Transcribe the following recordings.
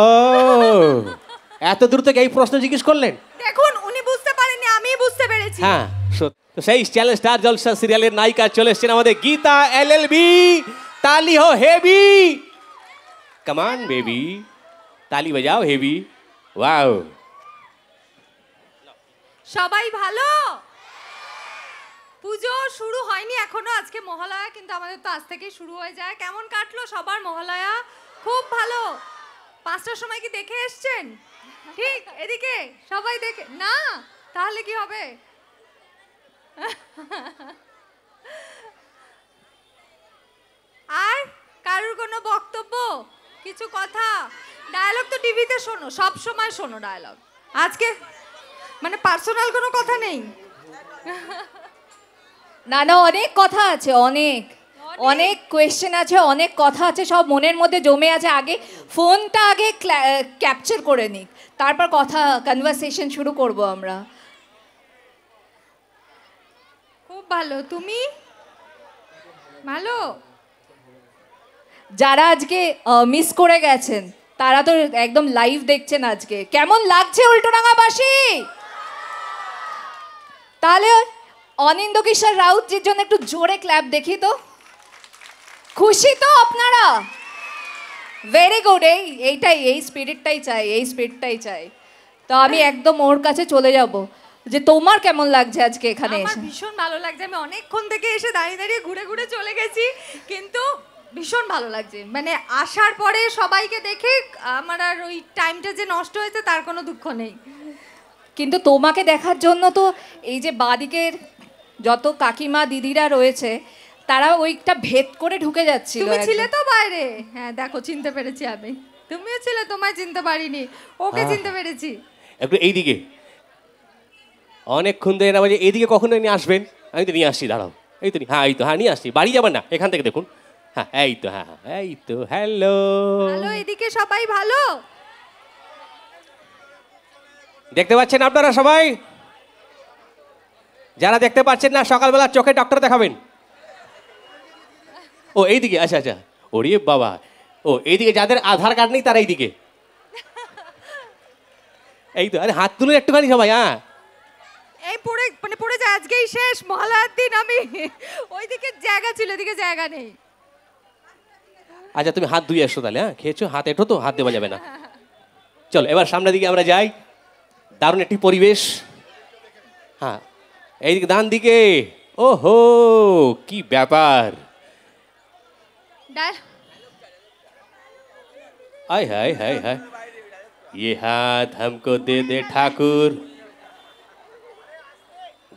ও, এত দূর থেকে এই প্রশ্ন জিজ্ঞেস করলেন? দেখুন উনি বুঝতে পারেননি, আমি বুঝতে পেরেছি। হ্যাঁ, তো সেই চ্যালেঞ্জ স্টার জলসা সিরিয়ালের নায়িকা চলে এসেছেন আমাদের গীতা এলএলবি। তালি হো হেভি, কামান বেবি, তালি বাজাও হেভি। ওয়াও, সবাই ভালো? পুজো শুরু হয়নি এখনো, আজকে মহালয়া, কিন্তু আমাদের তো আজ থেকেই শুরু হয়ে যায়। কেমন কাটলো সবার মহালয়া? খুব ভালো। 5টার সময় কি দেখে এসছেন? ঠিক এদিকে সবাই দেখে না, তাহলে কি হবে? আর কারোর কোনো বক্তব্য, কিছু কথা? ডায়লগ তো টিভিতে শোনো, সব সময় শোনো ডায়লগ। আজকে মানে পার্সোনাল কোনো কথা নেই? না না, অনেক কথা আছে, অনেক অনেক কোয়েশ্চেন আছে, অনেক কথা আছে, সব মনের মধ্যে জমে আছে। আগে ফোনটা আগে ক্যাপচার করে নিক, তারপর কথা কনভারসেশন শুরু করব আমরা। খুব ভালো। তুমি ভালো? যারা আজকে মিস করে গেছেন তারা তো একদম লাইভ দেখছেন আজকে। কেমন লাগছে উল্টোডাঙ্গাবাসী? তাহলে অনিন্দ্য কিশোর রাউতজির জন্য একটু জোরে ক্ল্যাপ দেখি তো। খুশি তো আপনারা? Very good. এই স্পিরিটটাই চাই, এই স্পিরিটটাই চাই। তো আমি একদম ওর কাছে চলে যাব যে তোমার কেমন লাগছে আজকে এখানে আমার এসে? ভীষণ ভালো লাগছে। আমি অনেকক্ষণ থেকে এসে দাঁড়িয়ে দাঁড়িয়ে ঘুরে ঘুরে চলে গেছি, কিন্তু ভীষণ ভালো লাগছে। মানে আসার পরে সবাইকে দেখে আমার আর ওই টাইমটা যে নষ্ট হয়েছে তার কোনো দুঃখ নেই। কিন্তু তোমাকে দেখার জন্য তো এই যে বাদিকের যত কাকিমা দিদিরা রয়েছে তারা ওইটা ভেদ করে ঢুকে যাচ্ছিল। তুমি একদম। ছিলে তো বাইরে। হ্যাঁ দেখো, চিনতে পেরেছি আমি। তুমিও ছিলে, তোমায় চিনতে পারিনি, ওকে চিনতে পেরেছি। একটু এইদিকে, অনেকক্ষণ ধরে না, এইদিকে কখনো নিয়ে আসবেন? আমি তো নিয়ে আসছি, দাঁড়াও। এই তো, হ্যাঁ এই তো, হ্যাঁ নিয়ে আসছি। বাড়ি যাবেন না, এখান থেকে দেখুন। হ্যাঁ এই তো, হ্যাঁ এই তো। হ্যালো হ্যালো, এদিকে সবাই ভালো? দেখতে পাচ্ছেন আপনারা সবাই? যারা দেখতে পাচ্ছেন না, সকালবেলা চোখে ডক্টর দেখাবেন। ও এইদিকে, আচ্ছা আচ্ছা। ওরে বাবা, ও এইদিকে যাদের আধার কার্ড নেই তারা এইদিকে। এই তো, আরে হাত তুলুন একটুখানি সবাই। হ্যাঁ, এই পড়ে যায়, আজকেই শেষ মহালয়ার দিন। আমি ওইদিকে জায়গা ছিল, এদিকে জায়গা নেই। আচ্ছা তুমি হাত ধুয়ে এসো তাহলে। হ্যাঁ, খেয়েছো, হাত এঁটো তো, হাত দেওয়া যাবে না। চলো এবার সামনের দিকে আমরা যাই। দারুণ একটি পরিবেশ। হ্যাঁ, এইদিকে ডান দিকে। ওহো, কি ব্যাপার! हाय हाय हाय हाय, ये हाथ हमको दे दे ठाकुर।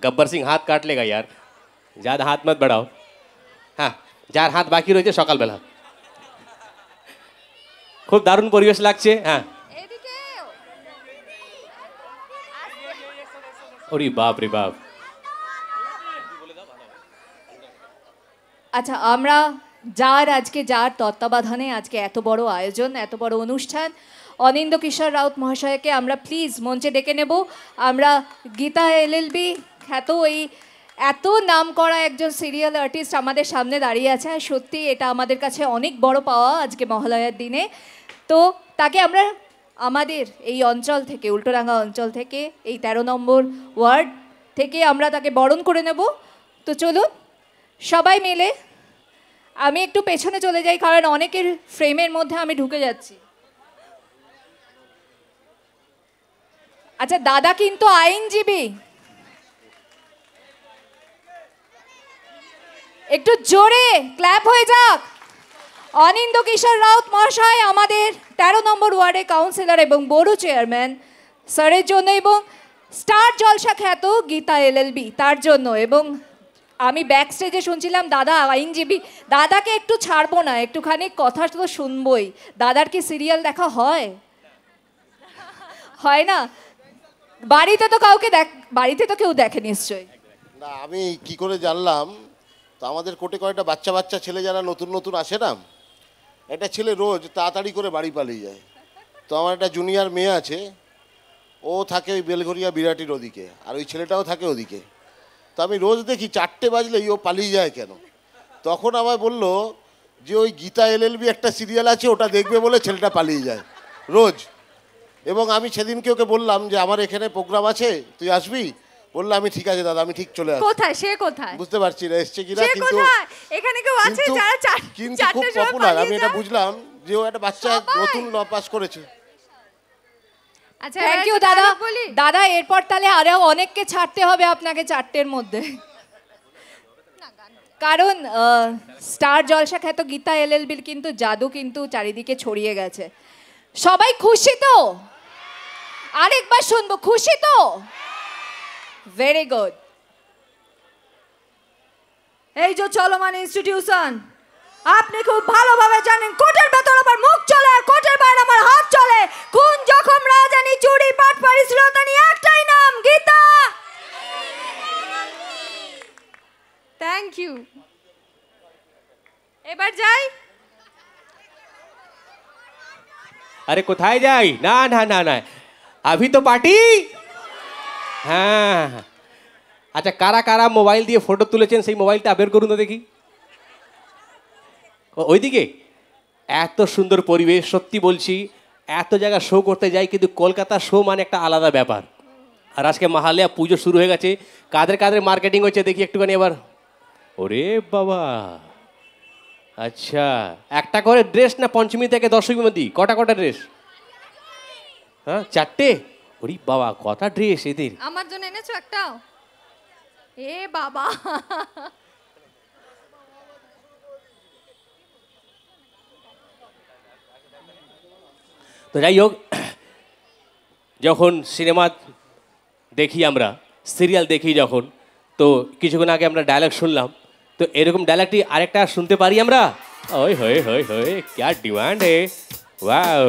गब्बर सिंह हाथ काट लेगा यार, ज्यादा हाथ मत बढ़ाओ। हाँ, যার হাত বাকি রয়েছে সকালবেলা। খুব দারুণ পরিবেশ লাগছে। হ্যাঁ, ওরে বাপ রে বাপ। আচ্ছা, আমরা যার তত্ত্বাবধানে আজকে এত বড় আয়োজন, এত বড় অনুষ্ঠান, অনিন্দ্য কিশোর রাউত মহাশয়কে আমরা প্লিজ মঞ্চে ডেকে নেব। আমরা গীতা এলএলবি খ্যাত এই এত নাম করা একজন সিরিয়াল আর্টিস্ট আমাদের সামনে দাঁড়িয়ে আছে। আর সত্যি এটা আমাদের কাছে অনেক বড় পাওয়া আজকে মহালয়ার দিনে। তো তাকে আমরা আমাদের এই অঞ্চল থেকে, উল্টোডাঙ্গা অঞ্চল থেকে, এই 13 নম্বর ওয়ার্ড থেকে আমরা তাকে বরণ করে নেব। তো চলুন সবাই মিলে। আমি একটু পেছনে চলে যাই, কারণ অনেকের ফ্রেমের মধ্যে আমি ঢুকে যাচ্ছি। আচ্ছা, দাদা কিন্তু আইনজীবী, একটু জোরে ক্ল্যাপ হয়ে যাক। অনিন্দ্য কিশোর রাউত মহাশয় আমাদের 13 নম্বর ওয়ার্ডে কাউন্সিলর এবং বড় চেয়ারম্যান স্যারের জন্য, এবং স্টার জলসা খ্যাত গীতা এলএলবি তার জন্য। এবং আমি ব্যাক স্টেজে শুনছিলাম দাদা আইনজীবী, দাদাকে একটু ছাড়বো না, একটুখানি কথা তো শুনবই। দাদার কি সিরিয়াল দেখা হয়? হয় না? বাড়িতে তো কেউ দেখে নিশ্চয়ই না। আমি কি করে জানলাম? তো আমাদের কোটে কয়েকটা বাচ্চা বাচ্চা ছেলে যারা নতুন নতুন আসে না, একটা ছেলে রোজ তাড়াতাড়ি করে বাড়ি পালিয়ে যায়। তো আমার একটা জুনিয়র মেয়ে আছে, ও থাকে ওই বেলঘরিয়া বিরাটির ওদিকে, আর ওই ছেলেটাও থাকে ওদিকে। তো আমি রোজ দেখি 4টে বাজলেই ও পালিয়ে যায় কেন। তখন আমায় বলল যে ওই গীতা এলএলবি একটা সিরিয়াল আছে, ওটা দেখবে বলে ছেলেটা পালিয়ে যায়। রোজ। এবং আমি সেদিনকে ওকে বললাম যে আমার এখানে প্রোগ্রাম আছে, তুই আসবি? বললো আমি ঠিক আছে দাদা, আমি ঠিক চলে আসবো। কোথায় সে কোথায় বুঝতে পারছি না এসছে কিনা, সে কিন্তু কোথায় এখানে কেউ আছে কিন্তু যারা কিন্তু খুব চারটের সময় পপুলার। আমি পালিয়ে এটা যায়? বুঝলাম যে ও একটা বাচ্চা সবাই। নতুন পাস করেছে। আচ্ছা থ্যাংক এবার ইউ একটা দাদা। dialogue বলি। দাদা এরপর তাহলে আরো অনেককে ছাড়তে হবে আপনাকে 4টের মধ্যে, কারণ স্টার জলসা খ্যাত গীতা এলএলবির কিন্তু জাদু কিন্তু চারিদিকে ছড়িয়ে গেছে। সবাই খুশি তো? আরেকবার শুনবো, খুশি তো? Very good. এই যে চলমান ইনস্টিটিউশন, আপনি খুব ভালোভাবে জানেন কোটের ভেতর আমার মুখ চলে আর কোটের বাইরে আমার হাত চলে। কোন জখম রাজানি চুরি পাট পরিশ্রতানি একটাই নাম, গীতা। Thank you. এবার যাই। अरे কোথায় যাই? না না না না, अभी तो পার্টি। হ্যাঁ, আচ্ছা কারা কারা মোবাইল দিয়ে ফটো তুলেছেন সেই মোবাইলটা বের করুন তো দেখি। ওইদিকে এত সুন্দর পরিবেশ, সত্যি বলছি এত জায়গা শো করতে যাই কিন্তু কলকাতা শো মানে একটা আলাদা ব্যাপার। আর আজকে মহালয়া পুজো শুরু হয়ে গেছে, কাদের কাদের মার্কেটিং হচ্ছে দেখি একটুখানি এবার। ওরে বাবা, আচ্ছা একটা করে ড্রেস না পঞ্চমী থেকে দশমী অবধি? কটা কটা ড্রেস? হ্যাঁ 4টে? ওরে বাবা কটা ড্রেস এদের। আমার জন্য এনেছো একটাও? এ বাবা, তো যাই হোক, যখন সিনেমা দেখি আমরা, সিরিয়াল দেখি যখন, তো কিছুক্ষণ আগে আমরা ডায়লগ শুনলাম, তো এরকম ডায়লগটি আরেকটা শুনতে পারি আমরা? ওই হয়ে হয়ে হয়ে ক্যা ডিমান্ড হে, ওয়াও।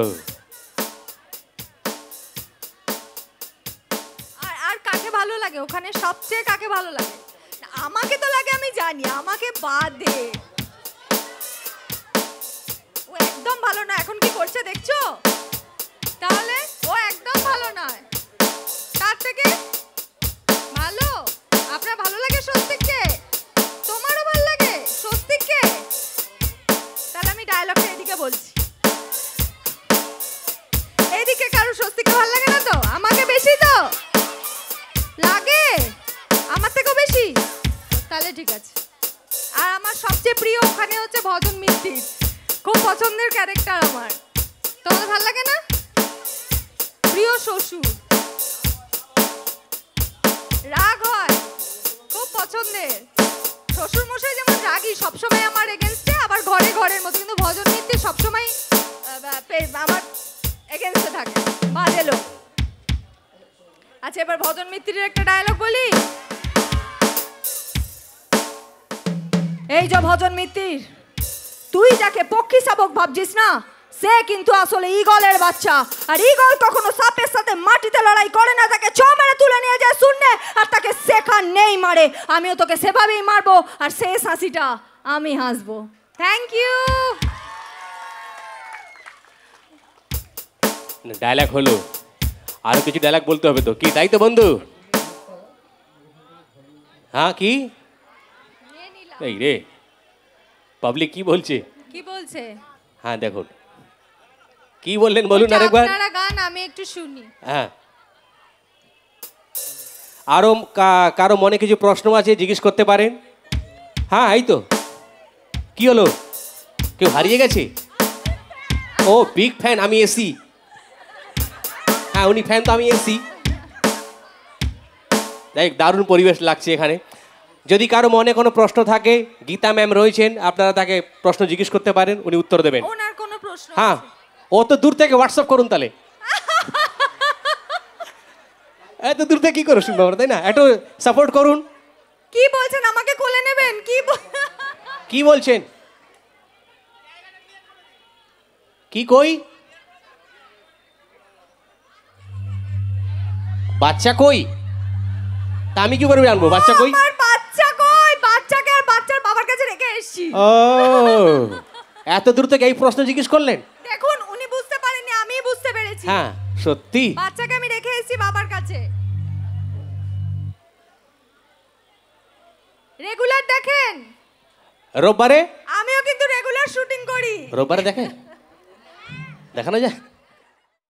আর আর কাকে ভালো লাগে ওখানে সবচেয়ে, কাকে ভালো লাগে? না, আমাকে তো লাগে, আমি জানি, আমাকে বাদে। ও একদম ভালো না, এখন কি করছে দেখছো? তাহলে ও একদম ভালো নয়। তার থেকে ভালো আপনার ভালো লাগে স্বস্তিককে? তোমারও ভালো লাগে স্বস্তিককে? তাহলে আমি ডায়লগটা এদিকে বলছি। এদিকে কারো স্বস্তিককে ভালো লাগে না তো? আমাকে বেশি তো লাগে, আমার থেকেও বেশি? তাহলে ঠিক আছে। আর আমার সবচেয়ে প্রিয় ওখানে হচ্ছে ভজন মিত্তির, খুব পছন্দের ক্যারেক্টার আমার। তোমাদের ভালো লাগে না? প্রিয় শ্বশুর, রাগ হয়, খুব পছন্দের। শ্বশুর মশাই যেমন রাগী, সবসময় আমার এগেনস্টে, আবার ঘরে ঘরের মতো, কিন্তু ভজন মিত্তির সবসময় আমার এগেনস্টে থাকে, বাজে লোক। আচ্ছা এবার ভজন মিত্তির একটা ডায়লগ বলি। এই যে ভজন মিত্তির, তুই যাকে পক্ষী শাবক ভাবছিস না, সে কিন্তু আসলে ঈগলের বাচ্চা। আর ঈগল কখনো সাপের সাথে মাটিতে লড়াই করে না, তাকে ছ মেরে তুলে নিয়ে যায় শূন্যে, আর তাকে শেখা নেই মারে। আমিও তোকে সেভাবেই মারবো, আর শেষ হাসিটা আমি হাসবো। Thank you. ডায়লগ হলো, আরো কিছু ডায়লগ বলতে হবে তো, কি তাই তো বন্ধু? হ্যাঁ কি এই রে, পাবলিক কি বলছে? কি বলছে? হ্যাঁ দেখুন কি বললেন, বলুন আরেকবার। আপনারা গান, আমি একটু শুনি। হ্যাঁ, আরো কারো মনে কিছু প্রশ্ন আছে জিজ্ঞেস করতে পারেন। হ্যাঁ এই তো, কি হলো, কেউ হারিয়ে গেছে? ও বিগ ফ্যান, আমি এসি। হ্যাঁ উনি ফ্যান তো আমি এসি। যাই দারুণ পরিবেশ লাগছে এখানে। যদি কারো মনে কোনো প্রশ্ন থাকে, গীতা ম্যাম রয়েছেন, আপনারা তাকে প্রশ্ন জিজ্ঞেস করতে পারেন, উনি উত্তর দেবেন। ওনার কোনো প্রশ্ন? হ্যাঁ ও তো দূর থেকে হোয়াটসঅ্যাপ করুন তাহলে। এত দূর থেকে কি করে শুনবো আমরা, তাই না? একটু সাপোর্ট করুন। কি বলছেন, আমাকে কোলে নেবেন? কি বলছেন, কি কই বাচ্চা কই? তা আমি কি করে জানবো বাচ্চা কই? আমার বাচ্চা কই? বাচ্চাকে আর বাচ্চার বাবার কাছে রেখে এসেছি। ও এত দূর থেকে এই প্রশ্ন জিজ্ঞেস করলেন? দেখুন উনি বুঝতে পারেননি, আমি বুঝতে পেরেছি। হ্যাঁ সত্যি, বাচ্চাকে আমি রেখে এসেছি বাবার কাছে। রেগুলার দেখেন? রোববারে? আমিও কিন্তু রেগুলার শুটিং করি। রোববারে দেখে দেখানো যায়?